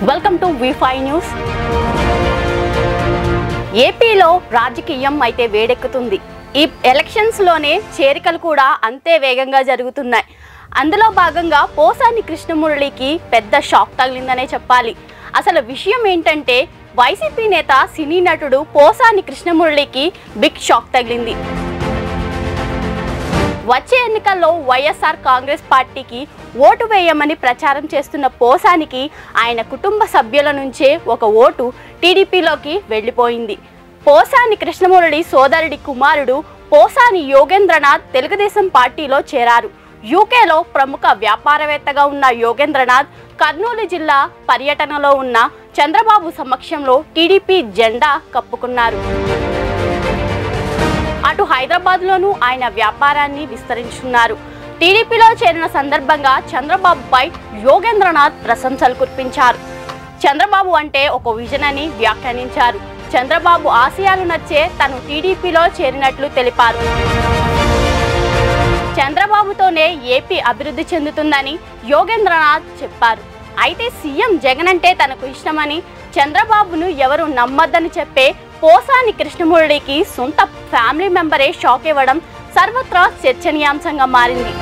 Welcome to V5 news. ఏపీలో రాజకీయం అయితే వేడెక్కుతుంది. ఈ ఎలక్షన్స్ లోనే చేరికలు కూడా అంతే వేగంగా జరుగుతున్నాయి. అందులో భాగంగా పోసాని కృష్ణమురళికి పెద్ద షాక్ తగిలిందనే చెప్పాలి. అసలు విషయం ఏంటంటే వైసీపీ నేత సినీ నటుడు పోసాని కృష్ణమురళికి బిగ్ షాక్ తగిలింది. వచ్చే ఎన్నికల్లో వైఎస్ఆర్ కాంగ్రెస్ పార్టీకి ఓటు వేయమని ప్రచారం చేస్తున్న పోసానికి ఆయన కుటుంబ సభ్యుల నుంచే ఒక ఓటు టీడీపీలోకి వెళ్ళిపోయింది. పోసాని కృష్ణమురళి సోదరుడి కుమారుడు పోసాని యోగేంద్రనాథ్ తెలుగుదేశం పార్టీలో చేరారు. యూకేలో ప్రముఖ వ్యాపారవేత్తగా ఉన్న యోగేంద్రనాథ్ కర్నూలు జిల్లా పర్యటనలో ఉన్న చంద్రబాబు సమక్షంలో టీడీపీ జెండా కప్పుకున్నారు. అటు హైదరాబాద్లోనూ ఆయన వ్యాపారాన్ని విస్తరించున్నారు. టీడీపీలో చేరిన సందర్భంగా చంద్రబాబుపై యోగేంద్రనాథ్ ప్రశంసలు కురిపించారు. చంద్రబాబు అంటే ఒక విజన్ అని వ్యాఖ్యానించారు. చంద్రబాబు ఆశయాలు నచ్చే తను టీడీపీలో చేరినట్లు తెలిపారు. చంద్రబాబుతోనే ఏపీ అభివృద్ధి చెందుతుందని యోగేంద్రనాథ్ చెప్పారు. అయితే సీఎం జగన్ అంటే తనకు ఇష్టమని, చంద్రబాబును ఎవరు నమ్మొద్దని చెప్పే పోసాని కృష్ణమురళికి సొంత ఫ్యామిలీ మెంబరే షాక్ ఇవ్వడం సర్వత్రా చర్చనీయాంశంగా మారింది.